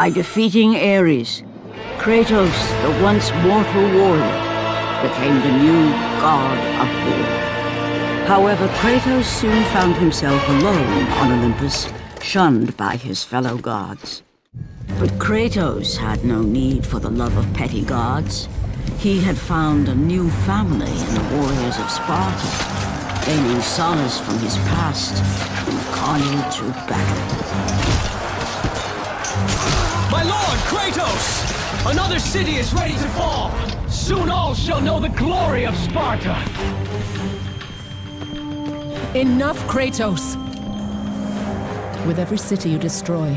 By defeating Ares, Kratos, the once mortal warrior, became the new god of war. However, Kratos soon found himself alone on Olympus, shunned by his fellow gods. But Kratos had no need for the love of petty gods. He had found a new family in the warriors of Sparta, gaining solace from his past in the carnage of battle. My lord, Kratos! Another city is ready to fall! Soon all shall know the glory of Sparta! Enough, Kratos! With every city you destroy,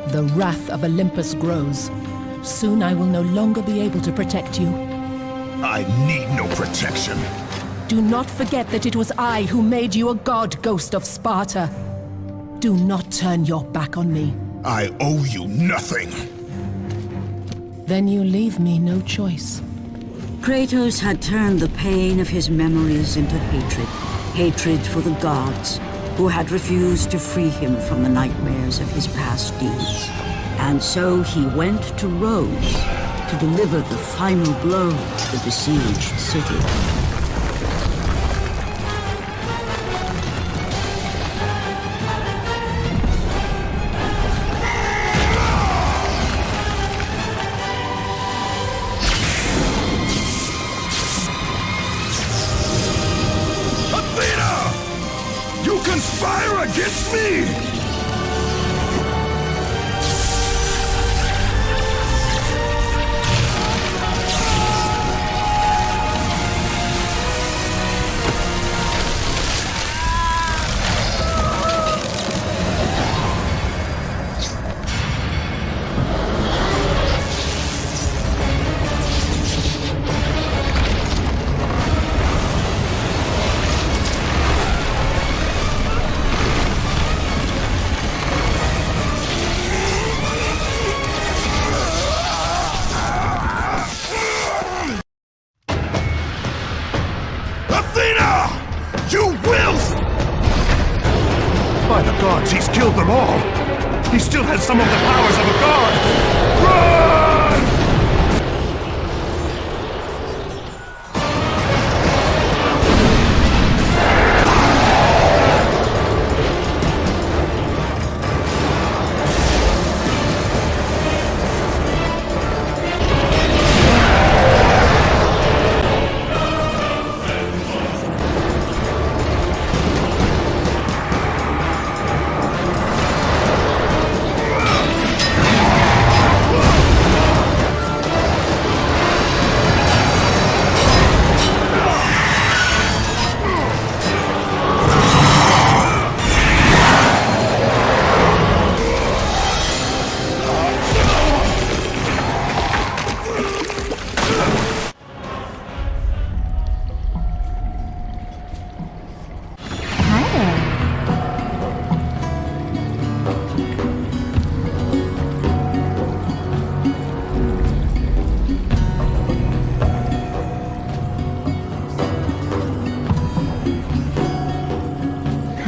the wrath of Olympus grows. Soon I will no longer be able to protect you. I need no protection. Do not forget that it was I who made you a god, Ghost of Sparta. Do not turn your back on me. I owe you nothing. Then you leave me no choice. Kratos had turned the pain of his memories into hatred. Hatred for the gods, who had refused to free him from the nightmares of his past deeds. And so he went to Rhodes to deliver the final blow to the besieged city. You conspire against me! You will! By the gods, he's killed them all! He still has some of the powers of a god! Run!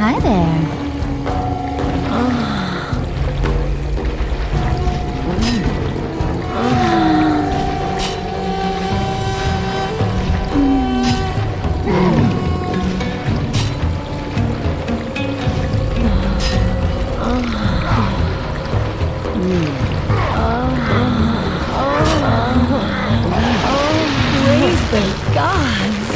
Hi there. Praise the gods.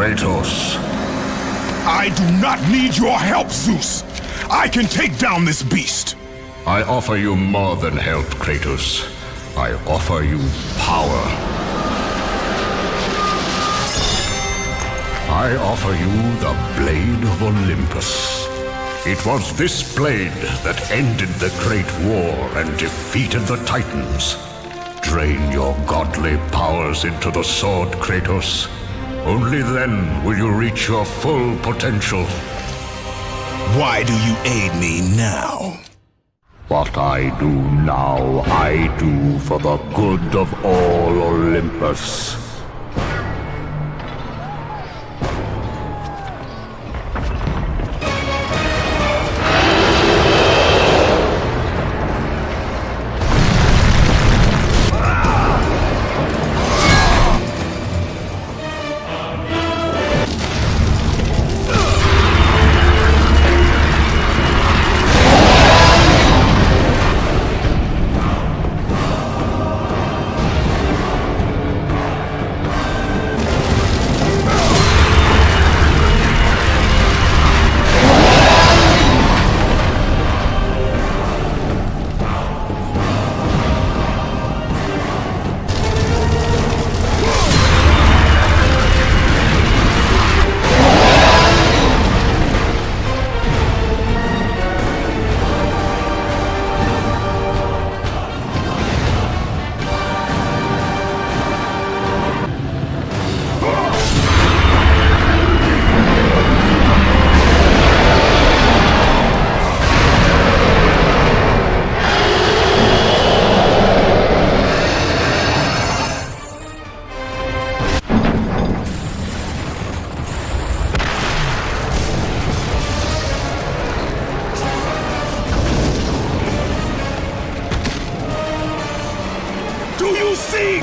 Kratos. I do not need your help, Zeus! I can take down this beast! I offer you more than help, Kratos. I offer you power. I offer you the Blade of Olympus. It was this blade that ended the Great War and defeated the Titans. Drain your godly powers into the sword, Kratos. Only then will you reach your full potential. Why do you aid me now? What I do now, I do for the good of all Olympus.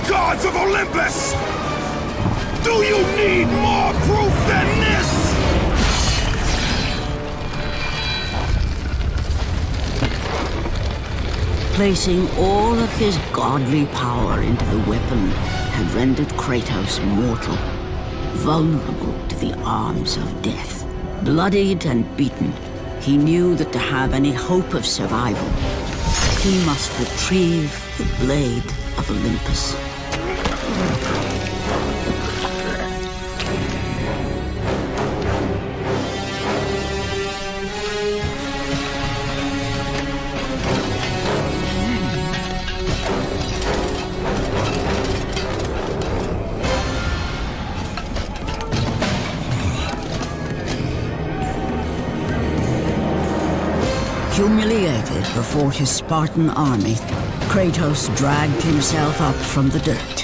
Gods of Olympus! Do you need more proof than this? Placing all of his godly power into the weapon had rendered Kratos mortal, vulnerable to the arms of death. Bloodied and beaten, he knew that to have any hope of survival, he must retrieve the Blade of Olympus. Humiliated before his Spartan army, Kratos dragged himself up from the dirt.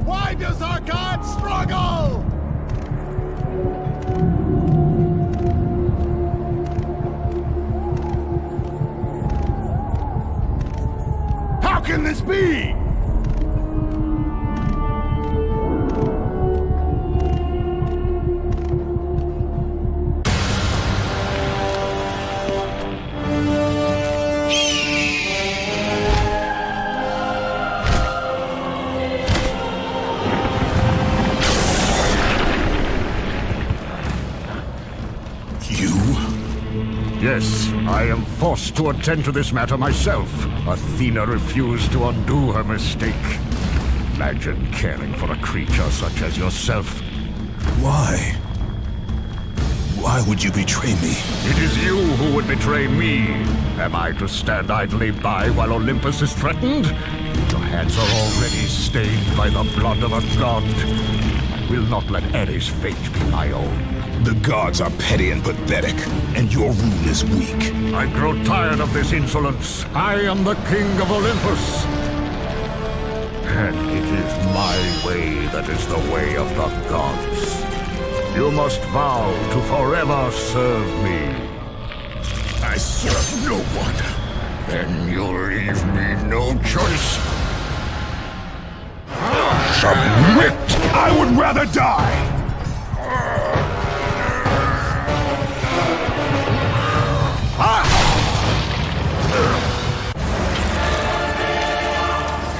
Why does our god struggle? How can this be? Yes, I am forced to attend to this matter myself. Athena refused to undo her mistake. Imagine caring for a creature such as yourself. Why? Why would you betray me? It is you who would betray me. Am I to stand idly by while Olympus is threatened? Your hands are already stained by the blood of a god. I will not let Ares' fate be my own. The gods are petty and pathetic, and your rule is weak. I grow tired of this insolence. I am the king of Olympus. And it is my way that is the way of the gods. You must vow to forever serve me. I serve no one. Then you leave me no choice. Submit! I would rather die!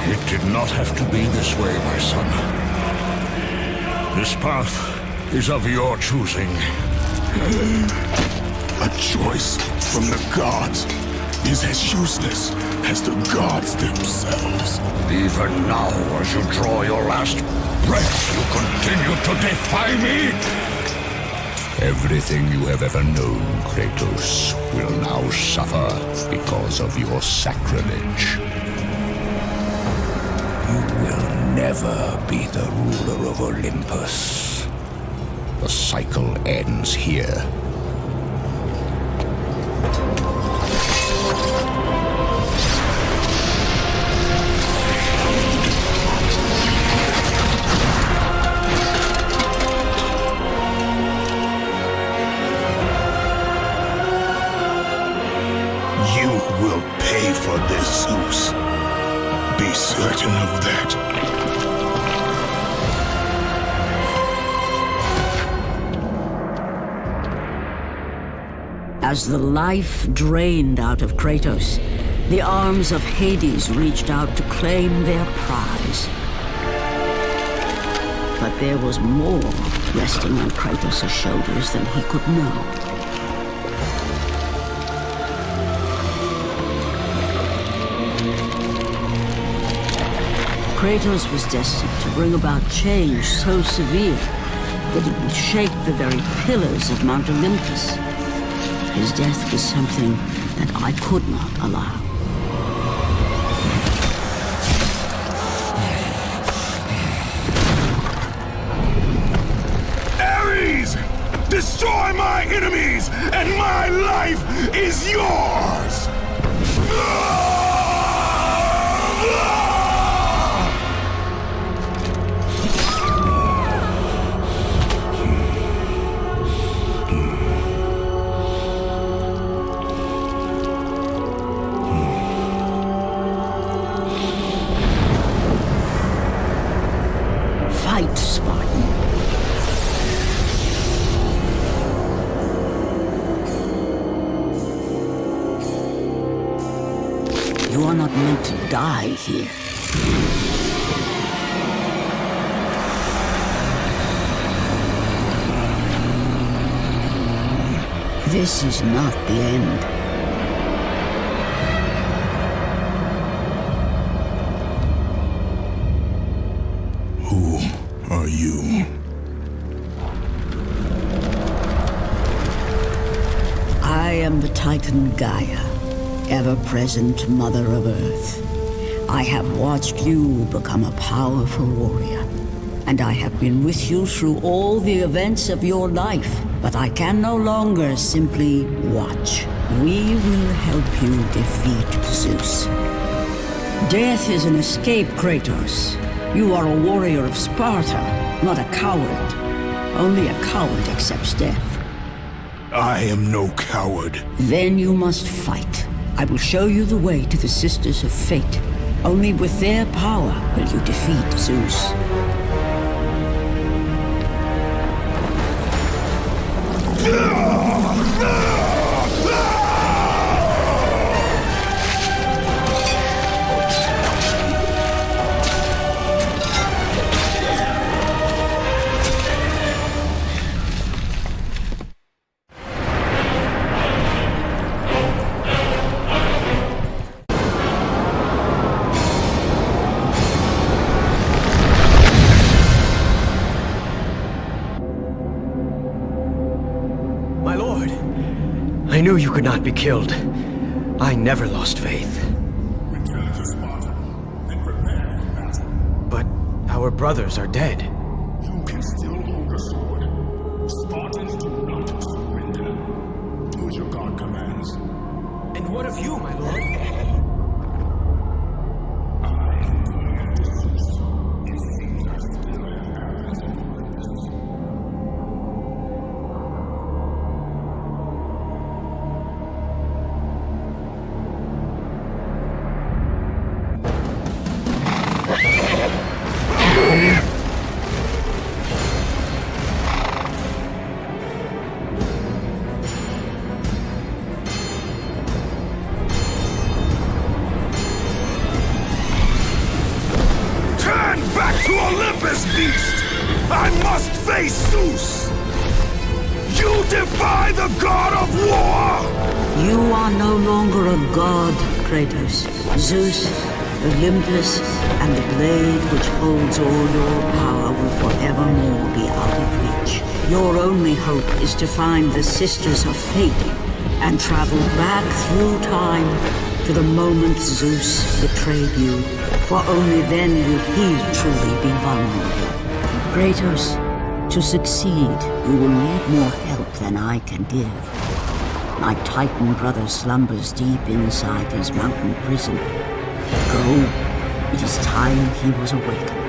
It did not have to be this way, my son. This path is of your choosing. A choice from the gods is as useless as the gods themselves. Even now, as you draw your last breath, you continue to defy me? Everything you have ever known, Kratos, will now suffer because of your sacrilege. You will never be the ruler of Olympus. The cycle ends here. You will pay for this, Zeus. Be certain of that. As the life drained out of Kratos, the arms of Hades reached out to claim their prize. But there was more resting on Kratos' shoulders than he could know. Kratos was destined to bring about change so severe that it would shake the very pillars of Mount Olympus. His death was something that I could not allow. Ares! Destroy my enemies, and my life is yours! Fight, Spartan. You are not meant to die here. This is not the end. Who are you? I am the Titan Gaia, ever-present Mother of Earth. I have watched you become a powerful warrior, and I have been with you through all the events of your life, but I can no longer simply watch. We will help you defeat Zeus. Death is an escape, Kratos. You are a warrior of Sparta, not a coward. Only a coward accepts death. I am no coward. Then you must fight. I will show you the way to the Sisters of Fate. Only with their power will you defeat Zeus. My lord, I knew you could not be killed. I never lost faith. Return to Sparta and prepare for battle. But our brothers are dead. You can still hold a sword. Spartans do not surrender. Do as your god commands. And what of you, my lord? I am going after Zeus. It seems I still have arrows in Olympus. must face Zeus! You defy the god of war! You are no longer a god, Kratos. Zeus, Olympus, and the blade which holds all your power will forevermore be out of reach. Your only hope is to find the Sisters of Fate and travel back through time to the moment Zeus betrayed you, for only then will he truly be vulnerable. Kratos, to succeed, you will need more help than I can give. My Titan brother slumbers deep inside his mountain prison. Go, it is time he was awakened.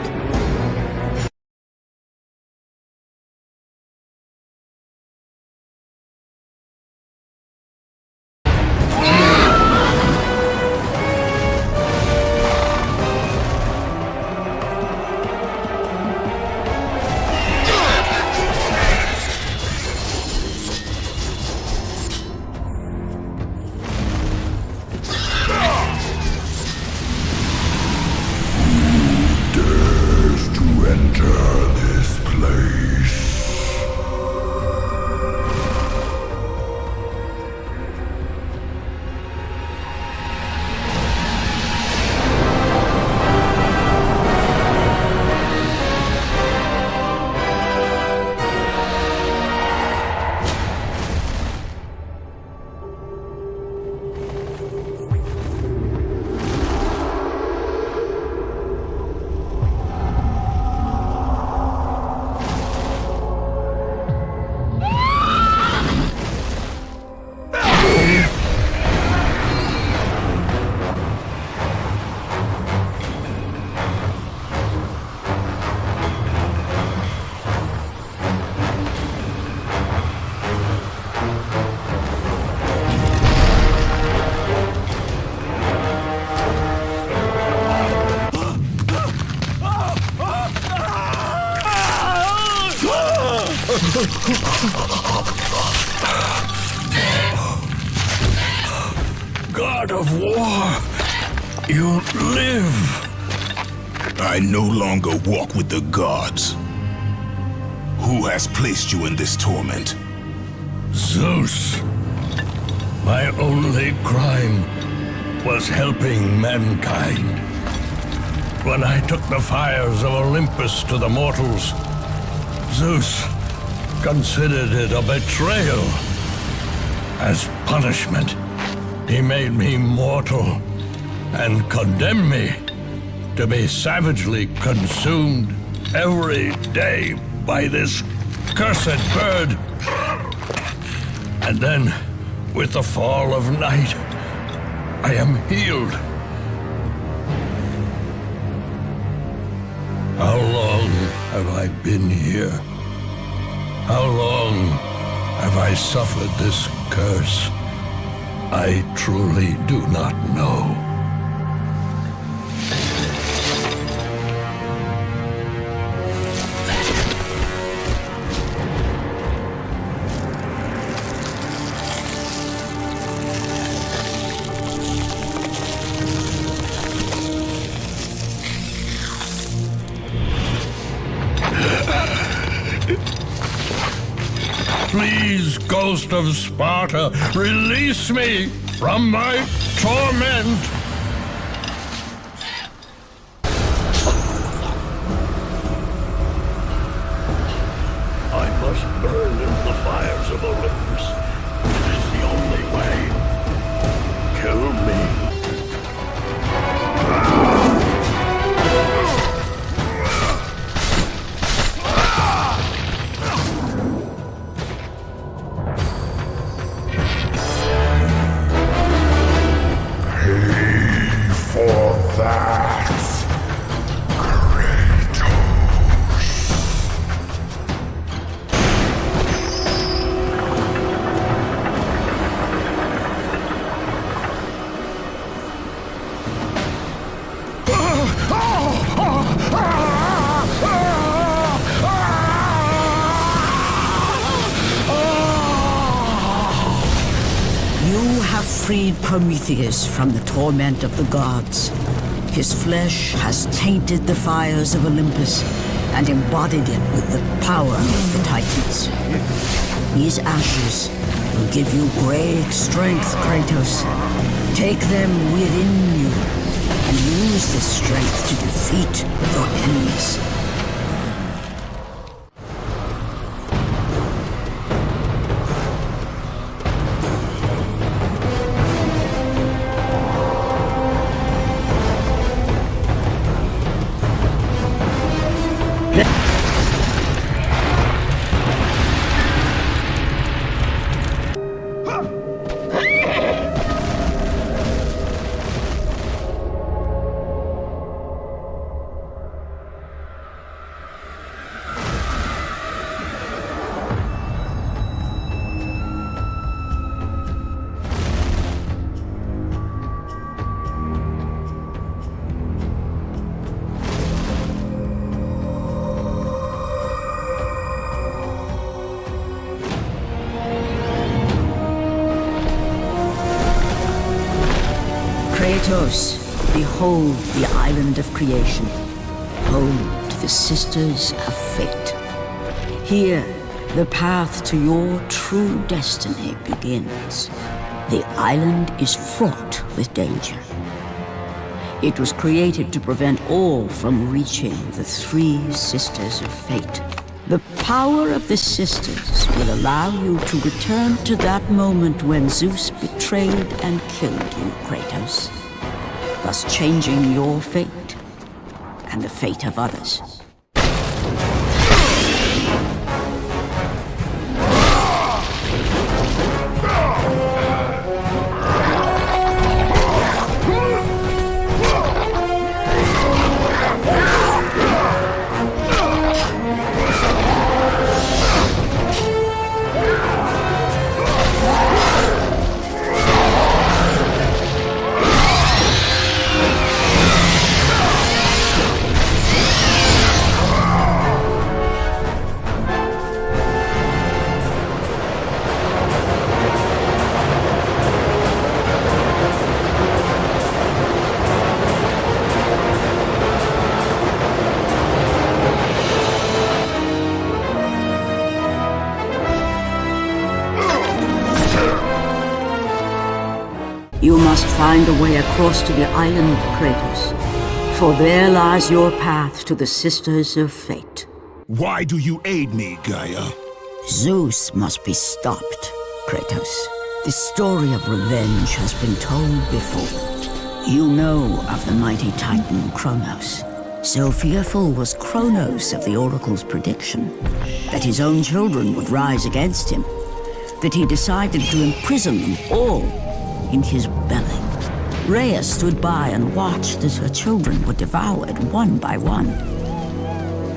God of war, you live. I no longer walk with the gods. Who has placed you in this torment? Zeus. My only crime was helping mankind. When I took the fires of Olympus to the mortals, Zeus considered it a betrayal. As punishment, he made me mortal and condemned me to be savagely consumed every day by this cursed bird. And then, with the fall of night, I am healed. How long have I been here? How long have I suffered this curse? I truly do not know. Please, Ghost of Sparta, release me from my torment! I must burn in the fires of Olympus. It is the only way. Kill me. Freed Prometheus from the torment of the gods. His flesh has tainted the fires of Olympus, and embodied it with the power of the Titans. These ashes will give you great strength, Kratos. Take them within you and use this strength to defeat your enemies. Kratos, behold the island of creation, home to the Sisters of Fate. Here, the path to your true destiny begins. The island is fraught with danger. It was created to prevent all from reaching the three Sisters of Fate. The power of the Sisters will allow you to return to that moment when Zeus betrayed and killed you, Kratos, thus changing your fate and the fate of others. You must find a way across to the island, Kratos, for there lies your path to the Sisters of Fate. Why do you aid me, Gaia? Zeus must be stopped, Kratos. The story of revenge has been told before. You know of the mighty Titan Kronos. So fearful was Kronos of the Oracle's prediction that his own children would rise against him, that he decided to imprison them all in his belly. Rhea stood by and watched as her children were devoured one by one.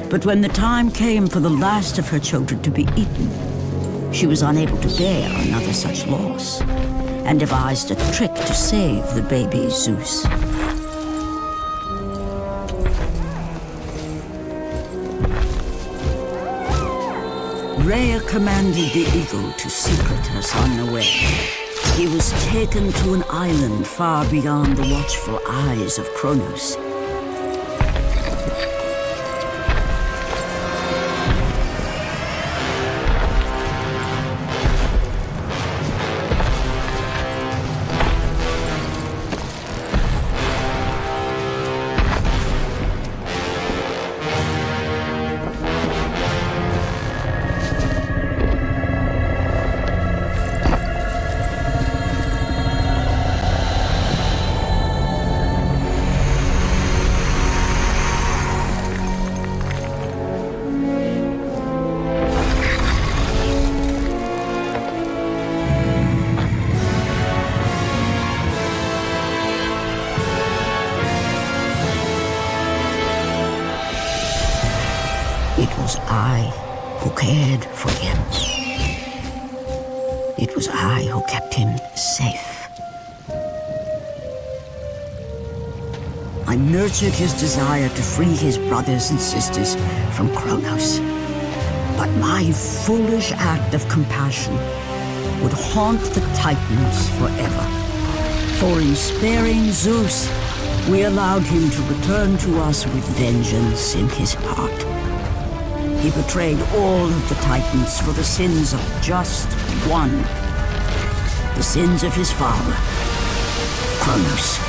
But when the time came for the last of her children to be eaten, she was unable to bear another such loss, and devised a trick to save the baby Zeus. Rhea commanded the eagle to secret her son away. He was taken to an island far beyond the watchful eyes of Kronos. It was I who cared for him. It was I who kept him safe. I nurtured his desire to free his brothers and sisters from Kronos. But my foolish act of compassion would haunt the Titans forever. For in sparing Zeus, we allowed him to return to us with vengeance in his heart. He betrayed all of the Titans for the sins of just one. The sins of his father, Kronos.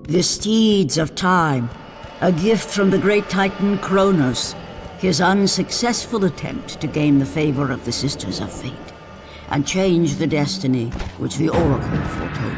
The steeds of time, a gift from the great Titan Kronos, his unsuccessful attempt to gain the favor of the Sisters of Fate, and change the destiny which the Oracle foretold.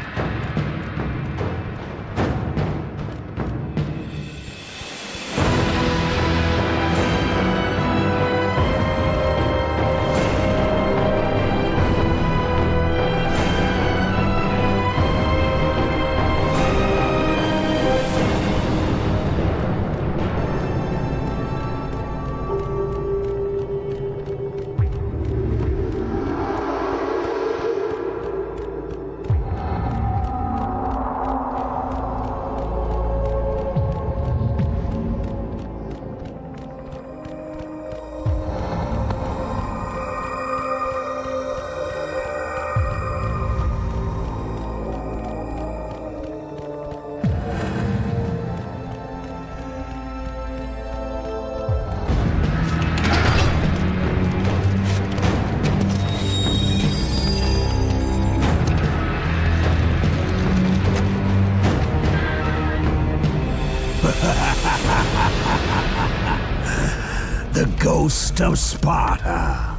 The ghost of Sparta.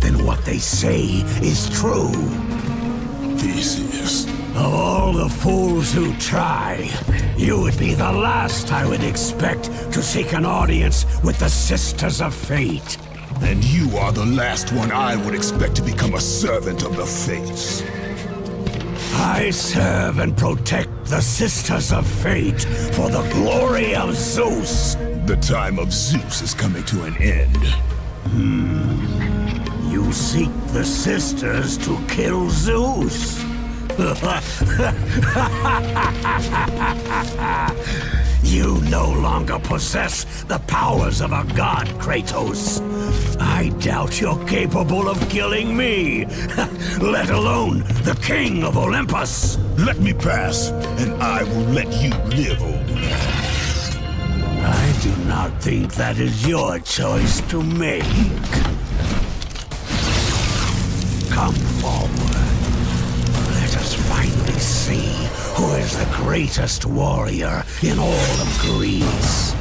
Then what they say is true. Theseus. Of all the fools who try, you would be the last I would expect to seek an audience with the Sisters of Fate. And you are the last one I would expect to become a servant of the Fates. I serve and protect the Sisters of Fate for the glory of Zeus. The time of Zeus is coming to an end. You seek the Sisters to kill Zeus. You no longer possess the powers of a god, Kratos. I doubt you're capable of killing me, let alone the king of Olympus. Let me pass, and I will let you live, old man. I do not think that is your choice to make. Come forward. Let us finally see who is the greatest warrior in all of Greece.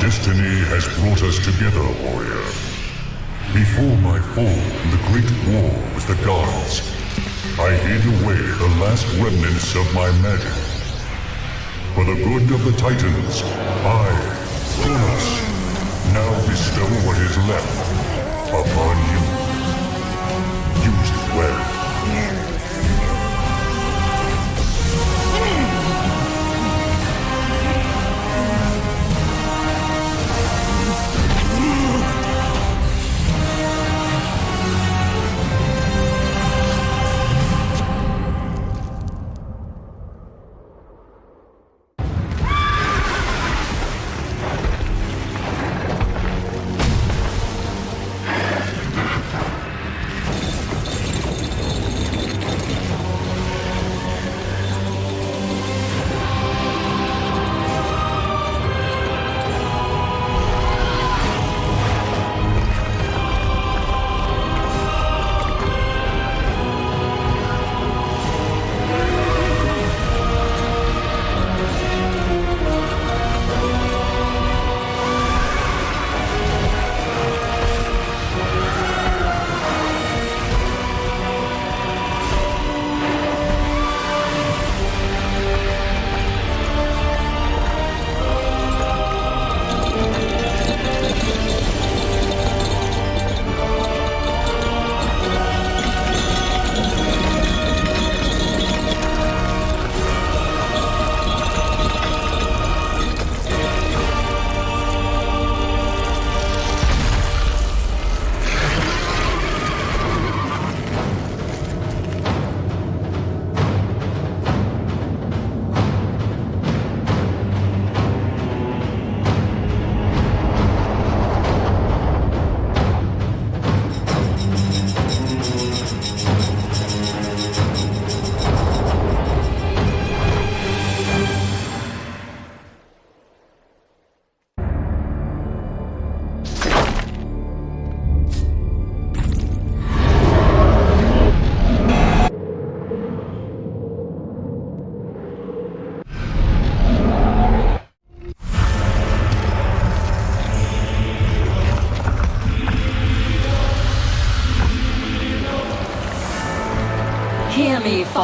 Destiny has brought us together, warrior. Before my fall in the great war with the gods, I hid away the last remnants of my magic. For the good of the Titans, I, Kronos, now bestow what is left upon you. Use it well.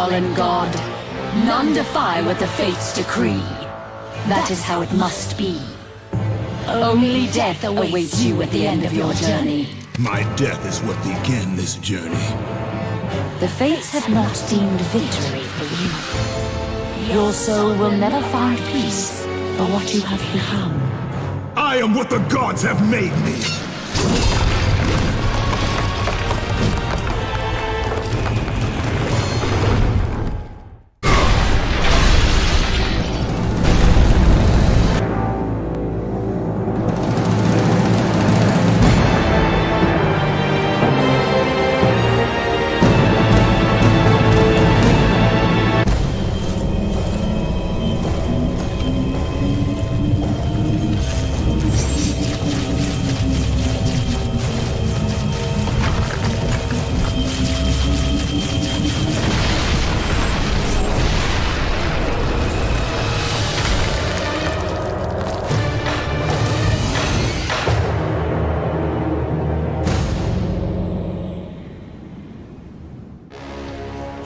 fallen god. None defy what the fates decree. That is how it must be. Only death awaits you at the end of your journey. My death is what began this journey. The fates have not deemed victory for you. Your soul will never find peace for what you have become. I am what the gods have made me!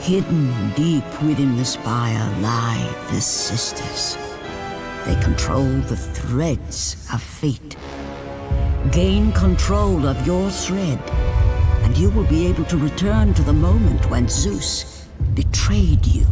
Hidden deep within the spire lie the sisters. They control the threads of fate. Gain control of your thread, and you will be able to return to the moment when Zeus betrayed you.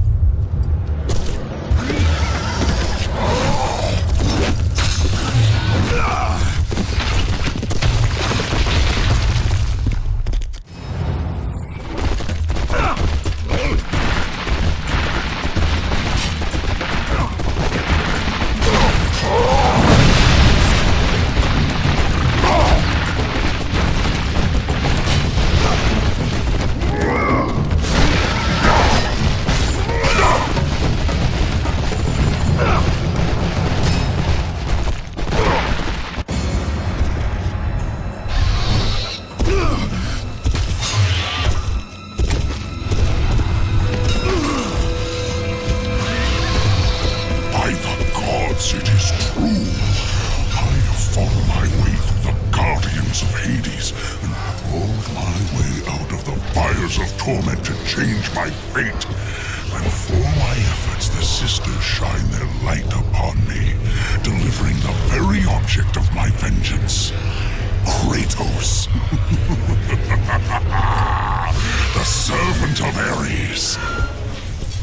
It is true. I have fought my way through the guardians of Hades and crawled my way out of the fires of torment to change my fate. And for my efforts, the sisters shine their light upon me, delivering the very object of my vengeance, Kratos. The servant of Ares.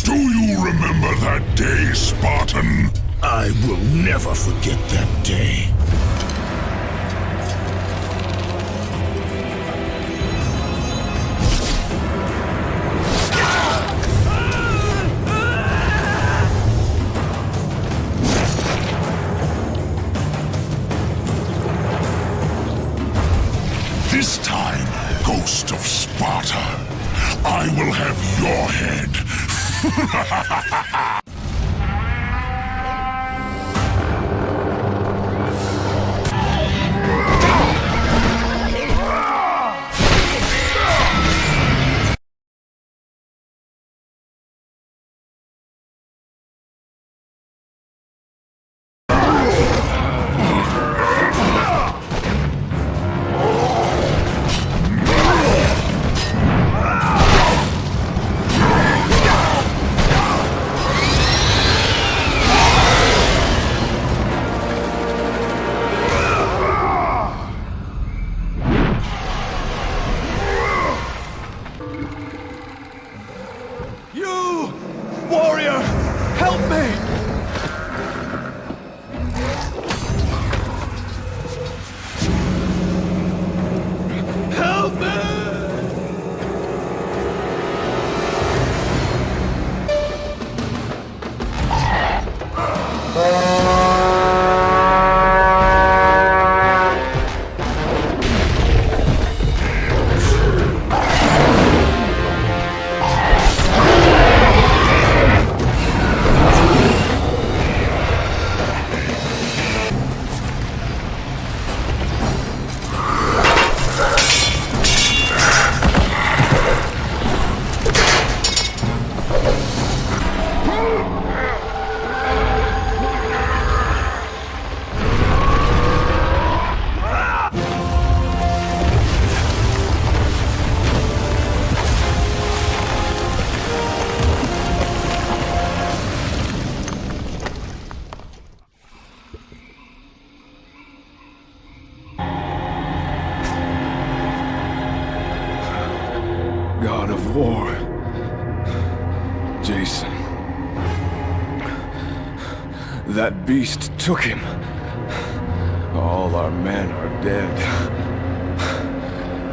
Do you remember that day, Spartan? I will never forget that day. This time, Ghost of Sparta, I will have your head. That beast took him. All our men are dead.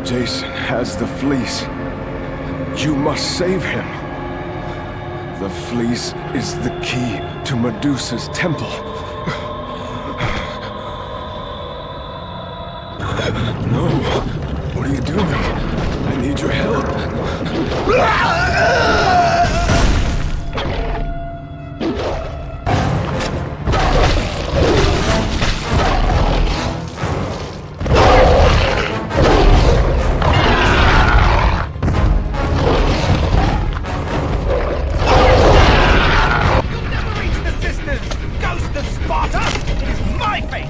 Jason has the fleece. You must save him. The fleece is the key to Medusa's temple. No! What are you doing? I need your help. You'll never reach the sisters! Ghost of Sparta! It is my fate!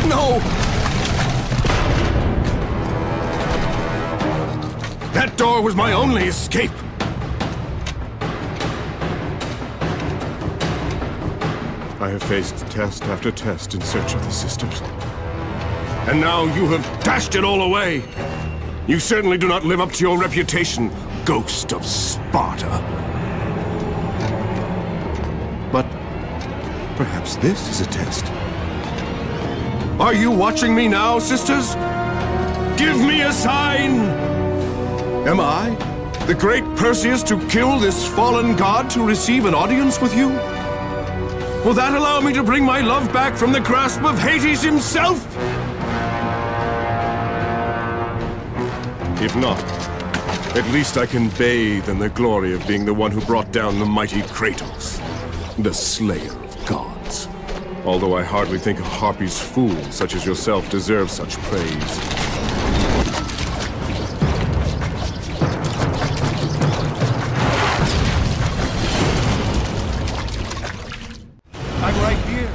No! That door was my only escape! I have faced test after test in search of the sisters. And now you have dashed it all away! You certainly do not live up to your reputation, Ghost of Sparta. But perhaps this is a test. Are you watching me now, sisters? Give me a sign! Am I, the great Perseus, to kill this fallen god to receive an audience with you? Will that allow me to bring my love back from the grasp of Hades himself? If not, at least I can bathe in the glory of being the one who brought down the mighty Kratos, the slayer of gods. Although I hardly think a Harpy's fool such as yourself deserves such praise. I'm right here.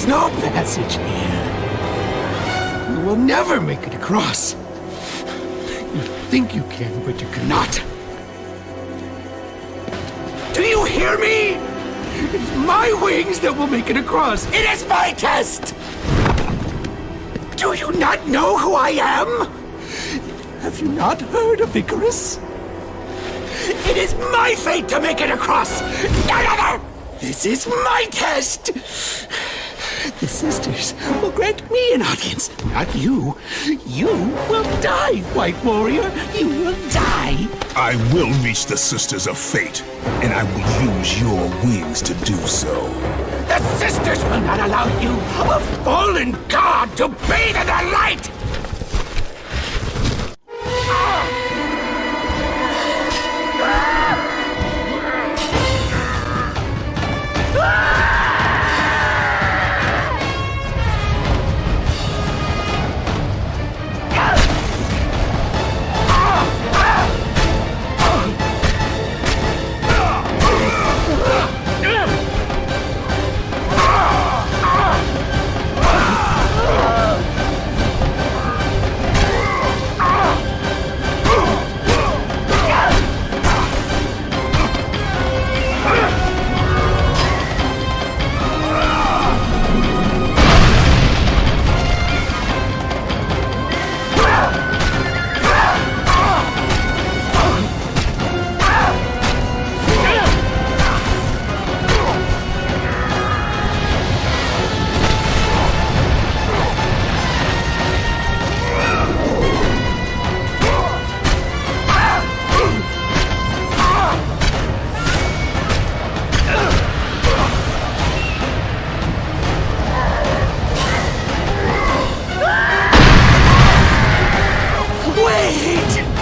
no passage here. You will never make it across. You think you can, but you cannot. Do you hear me? It is my wings that will make it across. It is my test! Do you not know who I am? Have you not heard of Icarus? It is my fate to make it across! None other! This is my test! The sisters will grant me an audience, not you. You will die, White Warrior. You will die. I will reach the Sisters of Fate, and I will use your wings to do so. The sisters will not allow you, a fallen god, to bathe in their light!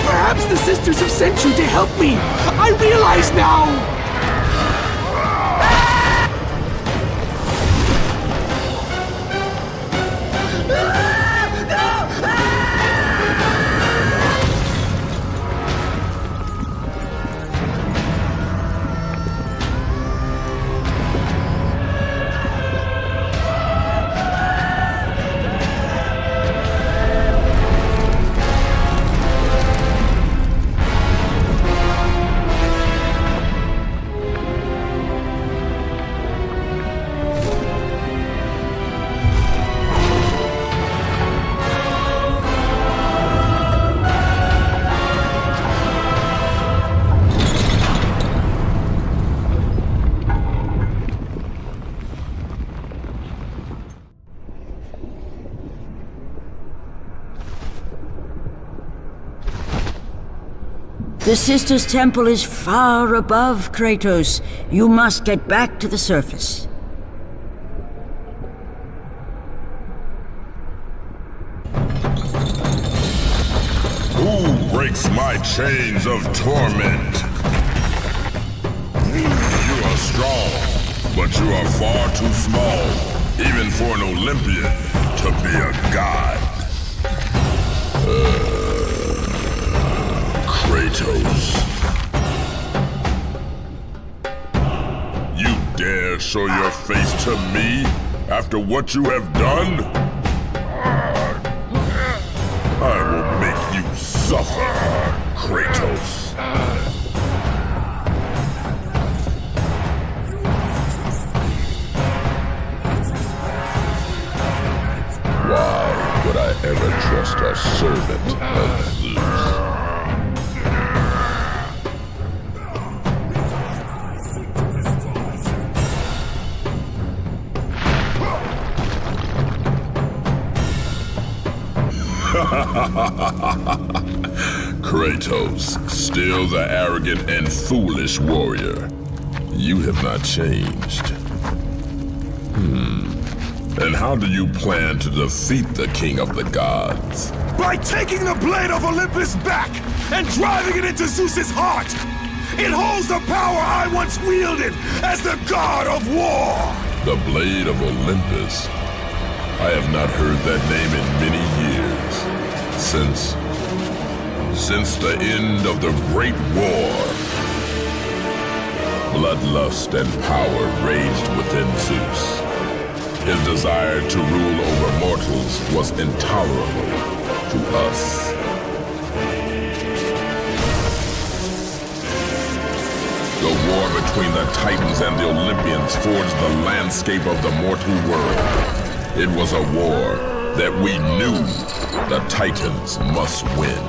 Perhaps the sisters have sent you to help me. I realize now. The Sisters' Temple is far above, Kratos. You must get back to the surface. Who breaks my chains of torment? You are strong, but you are far too small, even for an Olympian, to be a god. Kratos. You dare show your face to me after what you have done? I will make you suffer, Kratos. Why would I ever trust a servant of Zeus? Kratos, still the arrogant and foolish warrior. You have not changed. And how do you plan to defeat the King of the Gods? By taking the Blade of Olympus back and driving it into Zeus's heart! It holds the power I once wielded as the God of War! The Blade of Olympus? I have not heard that name in many years. Since the end of the Great War. Bloodlust and power raged within Zeus. His desire to rule over mortals was intolerable to us. The war between the Titans and the Olympians forged the landscape of the mortal world. It was a war that we knew the Titans must win.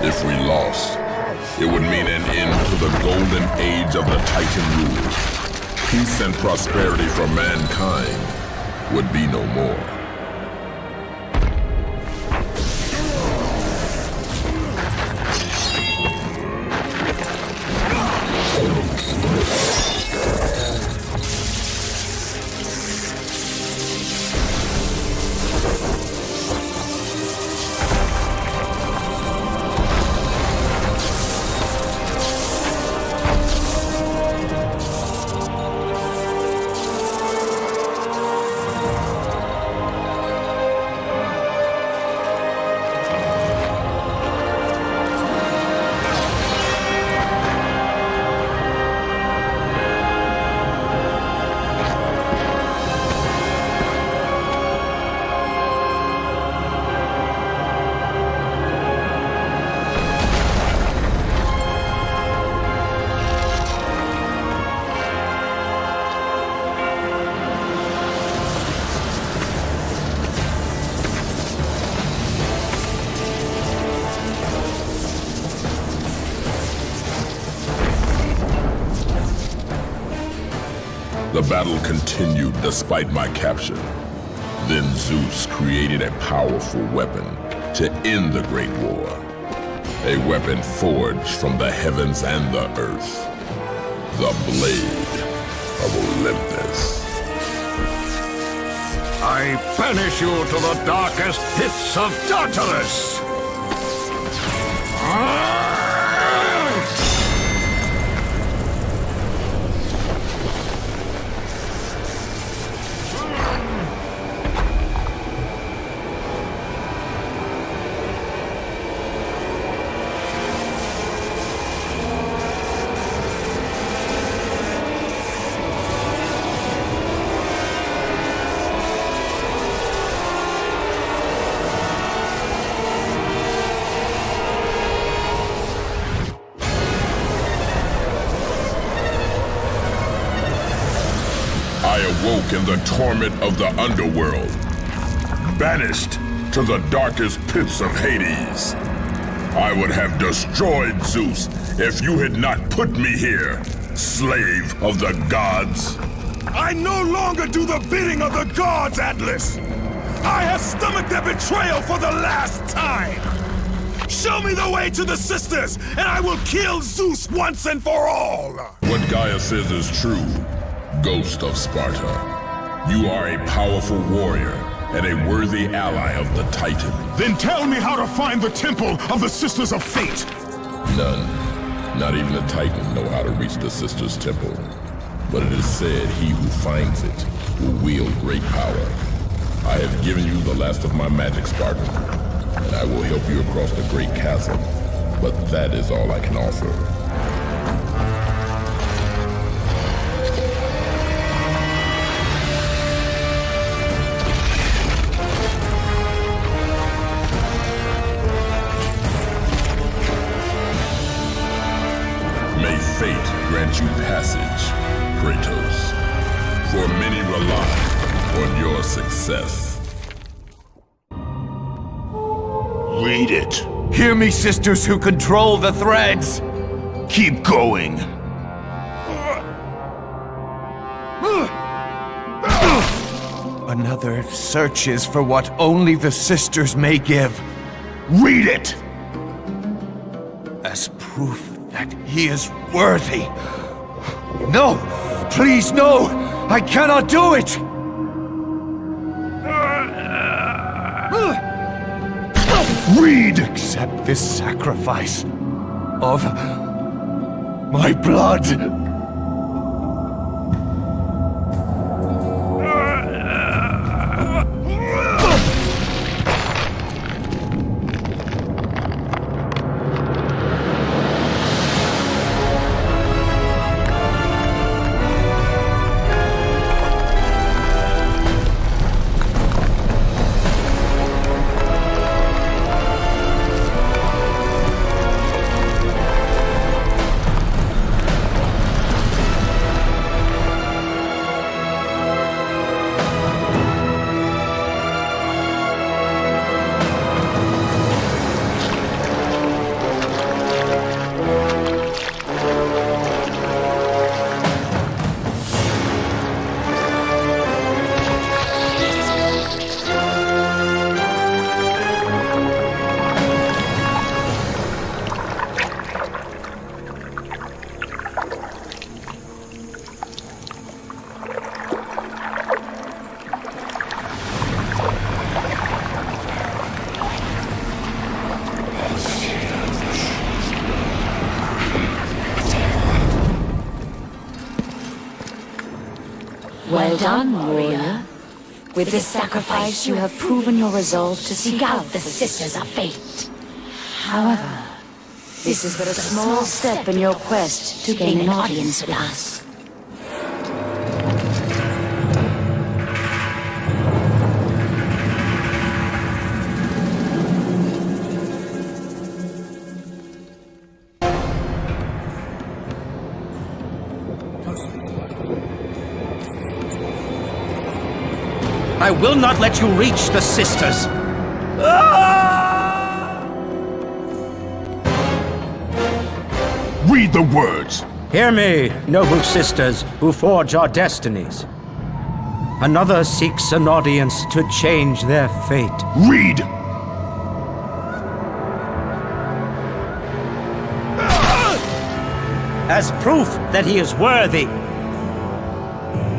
If we lost, it would mean an end to the golden age of the Titan rule. Peace and prosperity for mankind would be no more. The battle continued despite my capture. Then Zeus created a powerful weapon to end the Great War. A weapon forged from the heavens and the earth. The Blade of Olympus. I banish you to the darkest pits of Tartarus! I awoke in the torment of the underworld, banished to the darkest pits of Hades. I would have destroyed Zeus if you had not put me here, slave of the gods. I no longer do the bidding of the gods, Atlas! I have stomached their betrayal for the last time! Show me the way to the sisters, and I will kill Zeus once and for all! What Gaia says is true, Ghost of Sparta. You are a powerful warrior and a worthy ally of the Titan. Then tell me how to find the temple of the Sisters of Fate! None, not even the Titan, know how to reach the Sisters' temple. But it is said he who finds it will wield great power. I have given you the last of my magic, Spartan, and I will help you across the great chasm, but that is all I can offer. May fate grant you passage, Kratos, for many rely on your success. Read it. Hear me, sisters who control the threads. Keep going. Another searches for what only the sisters may give. Read it! As proof that he is worthy. No! Please, no! I cannot do it! Read! Accept this sacrifice of my blood. Well done, warrior. With this sacrifice, you have proven your resolve to seek out the Sisters of Fate. However, this is but a small step in your quest to gain an audience with us. I will not let you reach the Sisters! Read the words! Hear me, noble sisters who forge our destinies. Another seeks an audience to change their fate. Read! As proof that he is worthy.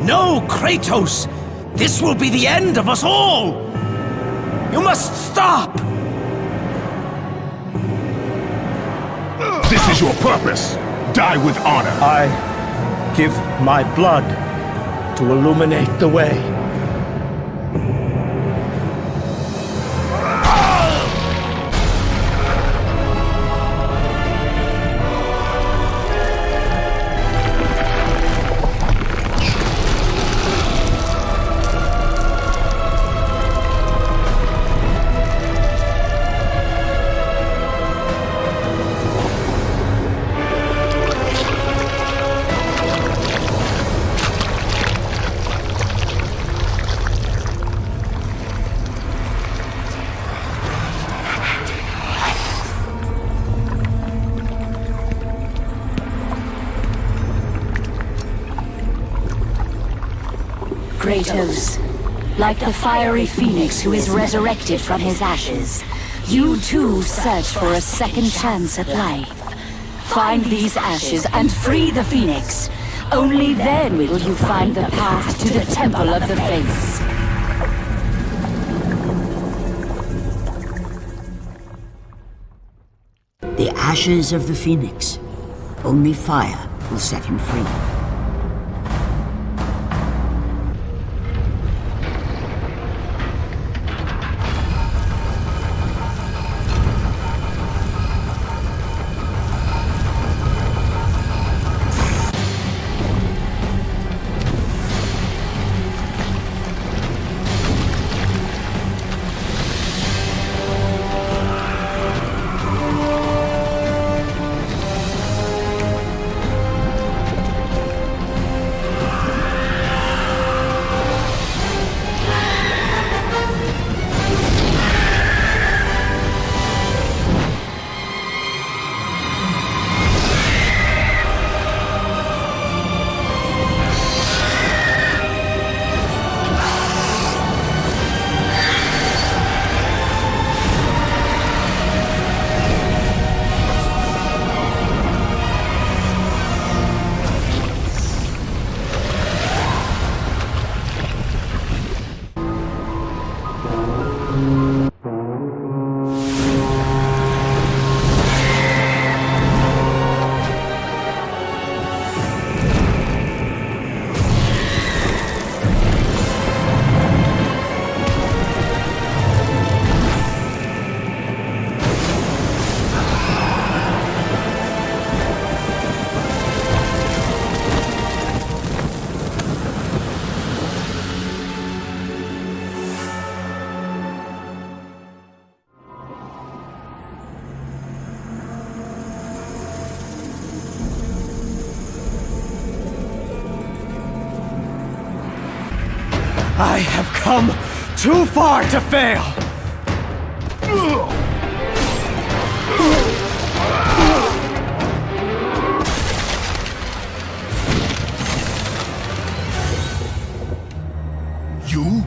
No, Kratos! This will be the end of us all! You must stop! This is your purpose! Die with honor! I give my blood to illuminate the way. Kratos, like the fiery phoenix who is resurrected from his ashes, you too search for a second chance at life. Find these ashes and free the phoenix. Only then will you find the path to the Temple of the Fates. The ashes of the Phoenix. Only fire will set him free. I have come too far to fail! You?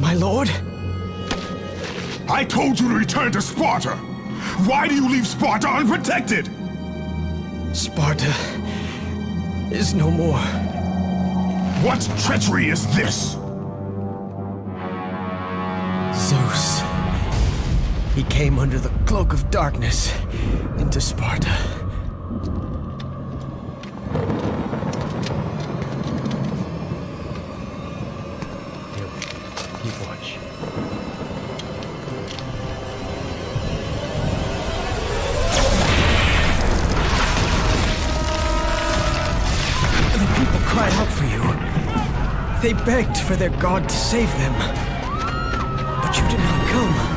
My lord? I told you to return to Sparta! Why do you leave Sparta unprotected? Sparta is no more. What treachery is this? Zeus. He came under the cloak of darkness into Sparta. Keep watch. The people cried out for you. They begged for their god to save them. But you did not come.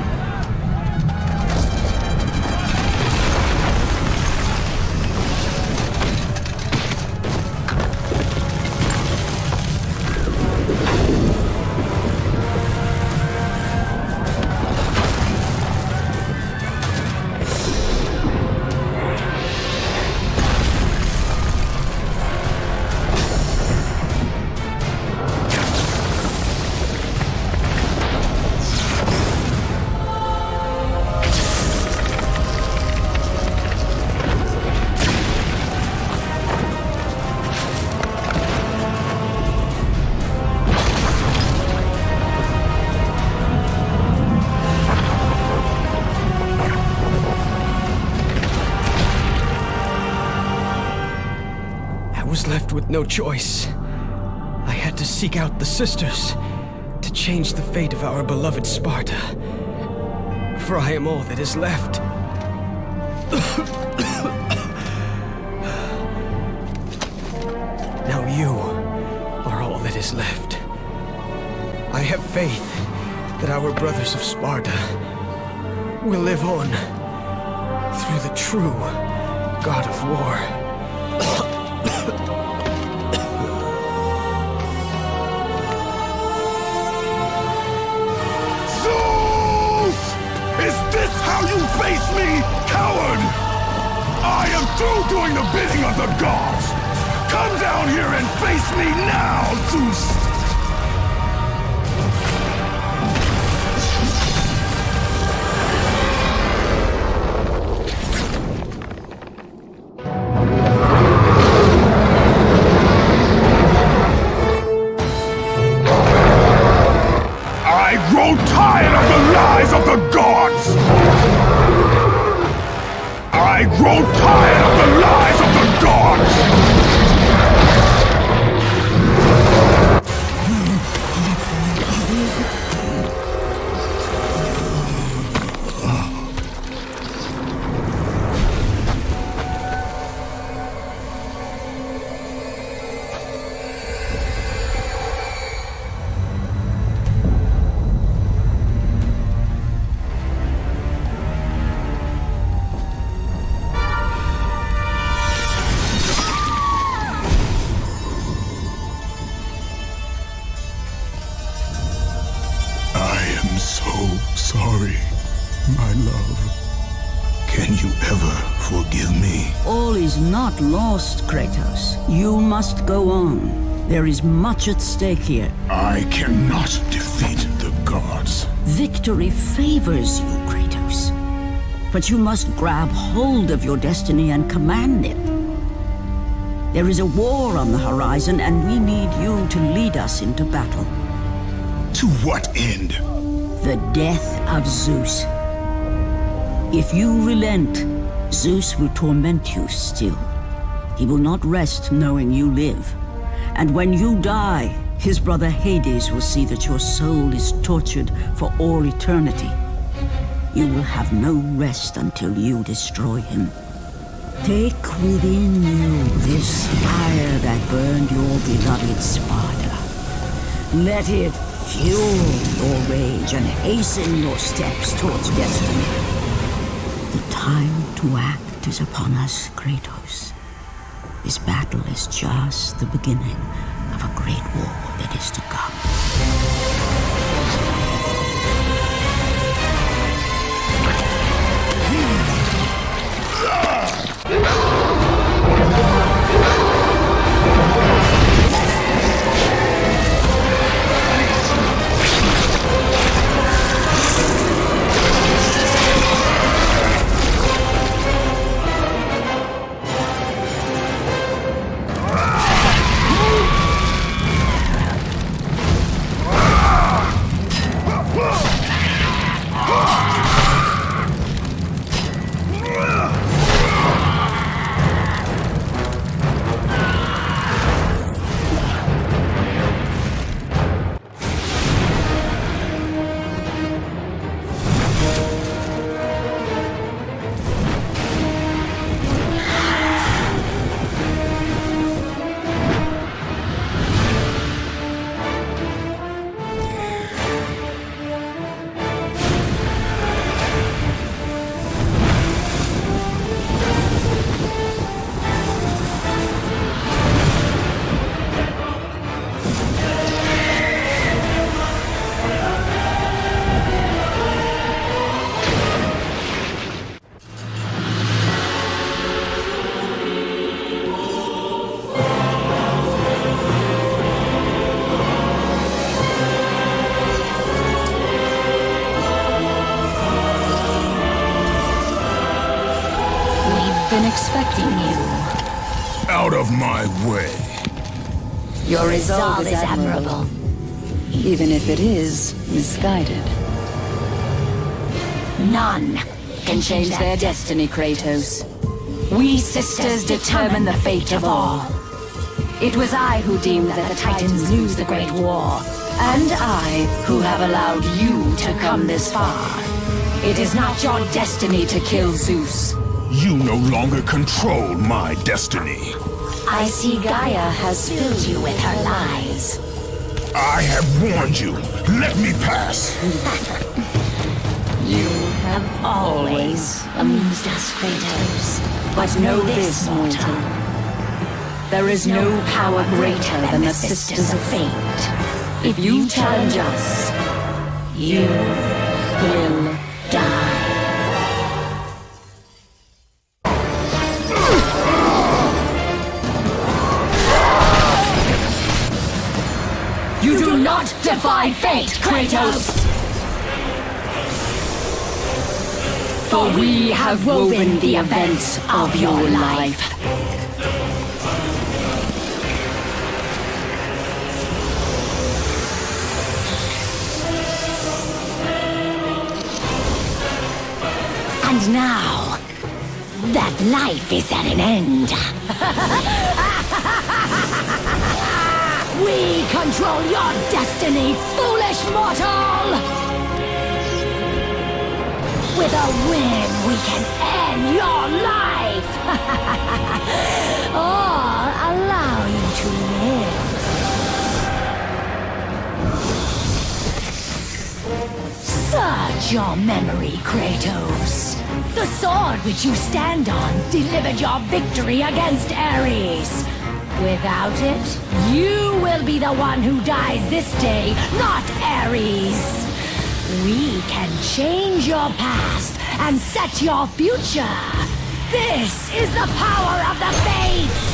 Left with no choice. I had to seek out the sisters to change the fate of our beloved Sparta. For I am all that is left. Now you are all that is left. I have faith that our brothers of Sparta will live on through the true God of War. Is this how you face me, coward? I am through doing the bidding of the gods. Come down here and face me now, Zeus! I grow tired of the lies of the gods! I grow tired of the lies of the gods! Sorry, my love. Can you ever forgive me? All is not lost, Kratos. You must go on. There is much at stake here. I cannot defeat the gods. Victory favors you, Kratos. But you must grab hold of your destiny and command it. There is a war on the horizon, and we need you to lead us into battle. To what end? The death of Zeus. If you relent, Zeus will torment you still. He will not rest knowing you live. And when you die, his brother Hades will see that your soul is tortured for all eternity. You will have no rest until you destroy him. Take within you this fire that burned your beloved Sparta. Let it fuel your rage and hasten your steps towards destiny. The time to act is upon us, Kratos. This battle is just the beginning of a great war that is to come. been expecting you. Out of my way. Your resolve is admirable, even if it is misguided. None can change their destiny, Kratos. We sisters determine the fate of all. It was I who deemed that the Titans lose the Great War, and I who have allowed you to come this far. It is not your destiny to kill Zeus. You no longer control my destiny. I see Gaia has filled you with her lies. I have warned you. Let me pass. You have always amused us, Kratos. But know this, mortal. There is no power greater than the Sisters of Fate. If you challenge us, you will die. You do not defy fate, Kratos! For we have woven the events of your life. And now, that life is at an end. We control your destiny, foolish mortal! With a win, we can end your life! Or allow you to live. Search your memory, Kratos. The sword which you stand on delivered your victory against Ares. Without it, you will be the one who dies this day, not Ares. We can change your past and set your future. This is the power of the Fates!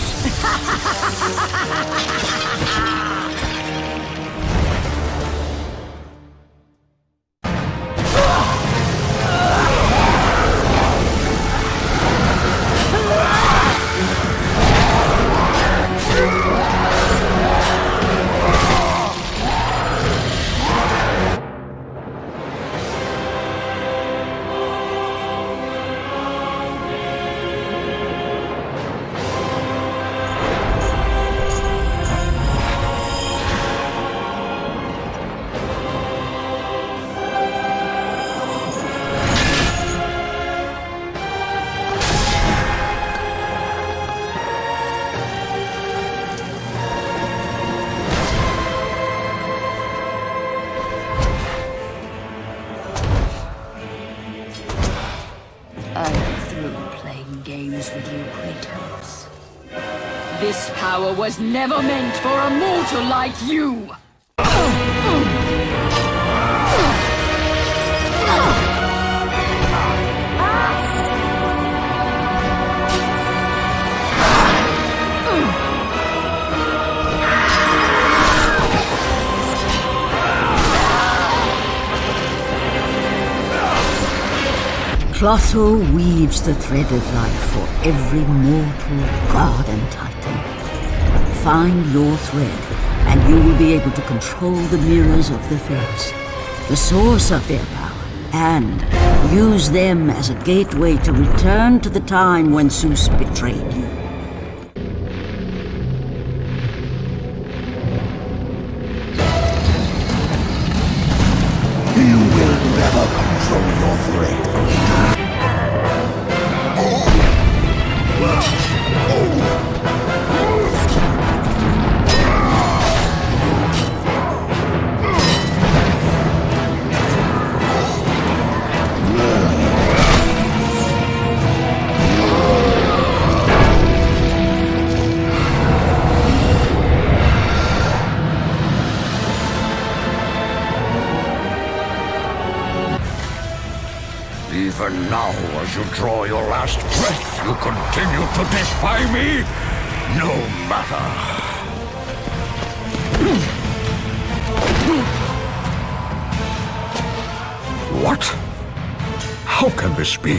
This power was never meant for a mortal like you! Clotho weaves the thread of life for every mortal, god and titan. Find your thread, and you will be able to control the mirrors of the Fates, the source of their power, and use them as a gateway to return to the time when Zeus betrayed you. You will never control your thread. Even now, as you draw your last breath, you continue to defy me? No matter. What? How can this be?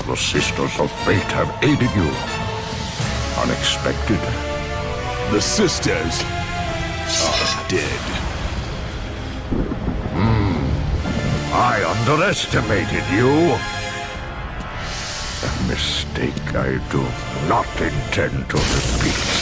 The Sisters of Fate have aided you. Unexpected. The sisters are dead. I underestimated you. A mistake I do not intend to repeat.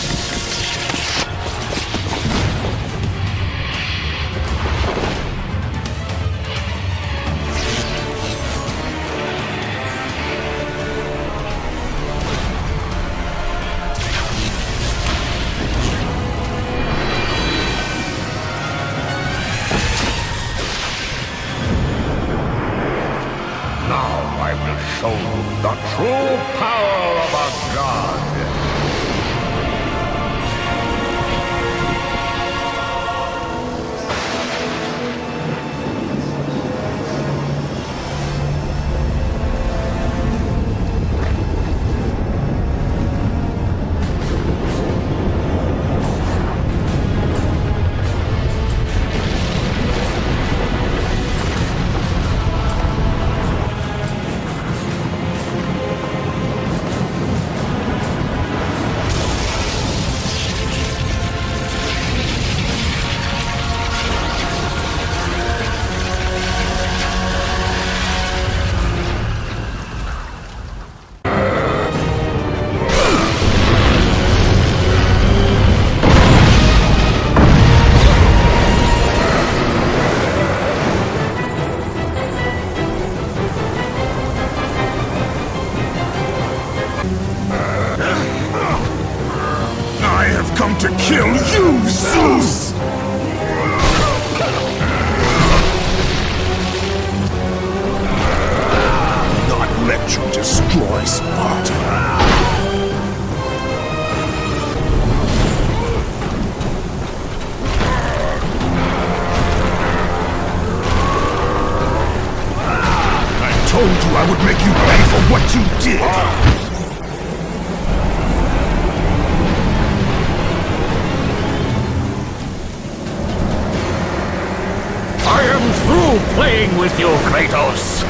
Show the true power of a god. Come to kill you, Zeus! Not let you destroy Sparta. I told you I would make you pay for what you did! Through playing with you, Kratos!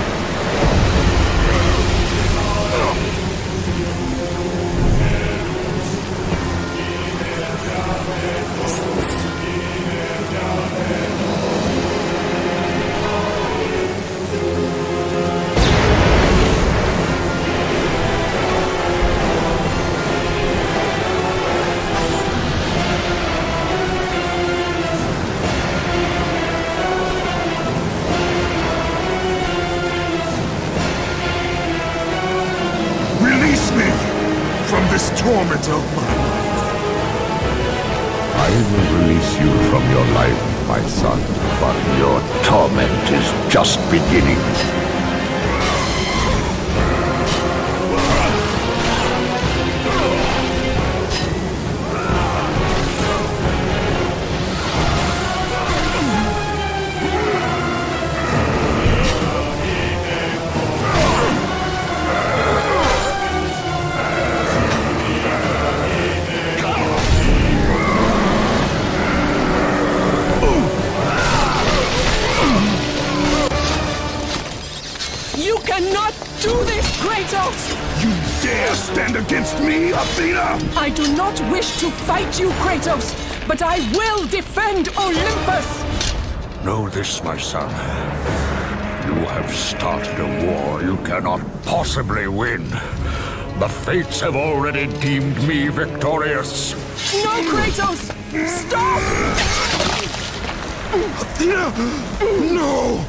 From this torment of my life. I will release you from your life, my son, but your torment is just beginning. cannot do this, Kratos! You dare stand against me, Athena? I do not wish to fight you, Kratos, but I will defend Olympus! Know this, my son. You have started a war you cannot possibly win. The fates have already deemed me victorious. No, Kratos! Stop! Athena! No!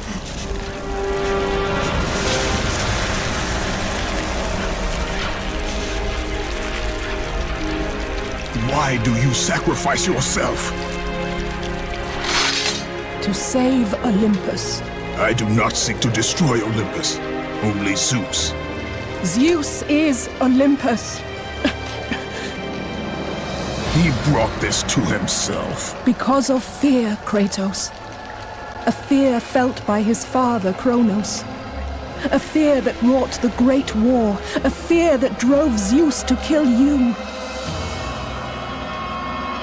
Why do you sacrifice yourself? To save Olympus. I do not seek to destroy Olympus. Only Zeus. Zeus is Olympus. He brought this to himself. Because of fear, Kratos. A fear felt by his father, Kronos. A fear that wrought the Great War. A fear that drove Zeus to kill you.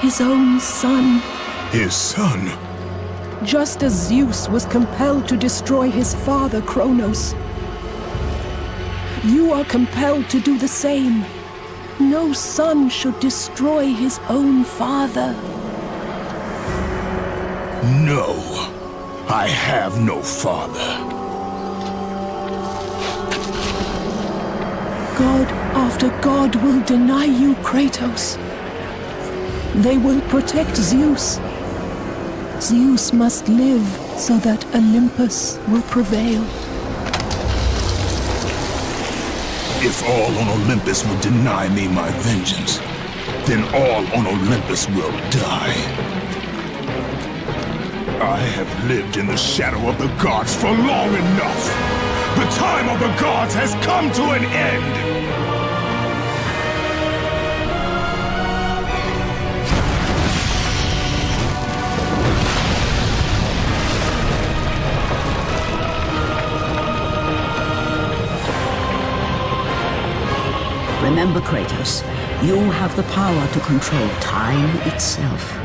His own son. His son? Just as Zeus was compelled to destroy his father, Kronos. You are compelled to do the same. No son should destroy his own father. No, I have no father. God after God will deny you, Kratos. They will protect Zeus. Zeus must live so that Olympus will prevail. If all on Olympus will deny me my vengeance, then all on Olympus will die. I have lived in the shadow of the gods for long enough. The time of the gods has come to an end. Remember, Kratos, you have the power to control time itself.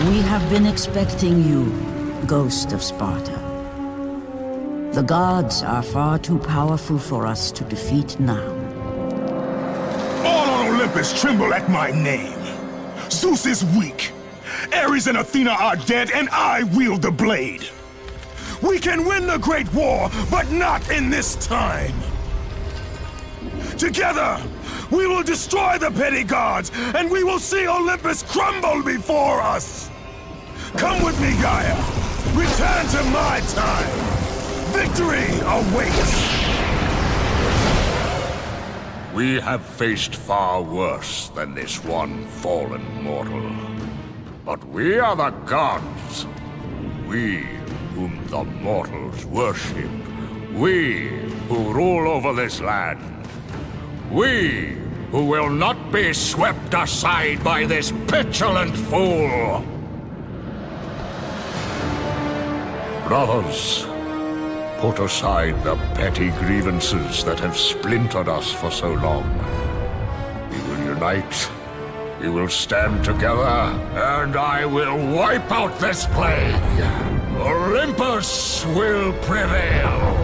We have been expecting you, Ghost of Sparta. The gods are far too powerful for us to defeat now. All on Olympus tremble at my name. Zeus is weak. Ares and Athena are dead, and I wield the blade. We can win the Great War, but not in this time. Together, we will destroy the petty gods, and we will see Olympus crumble before us. Come with me, Gaia. Return to my time. Victory awaits. We have faced far worse than this one fallen mortal. But we are the gods. We whom the mortals worship. We who rule over this land. We who will not be swept aside by this petulant fool. Brothers, put aside the petty grievances that have splintered us for so long. We will unite, we will stand together, and I will wipe out this plague. Olympus will prevail.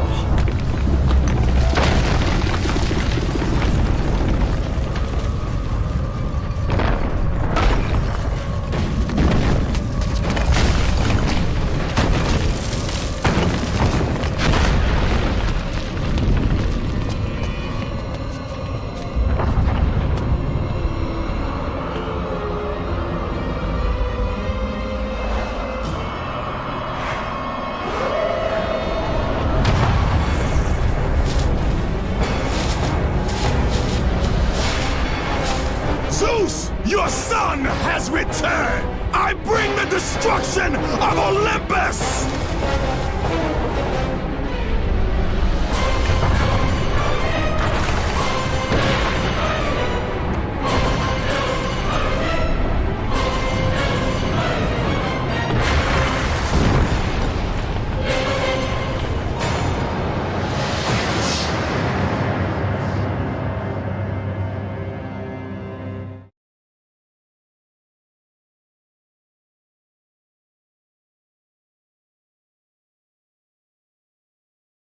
Zeus, your son has returned! I bring the destruction of Olympus!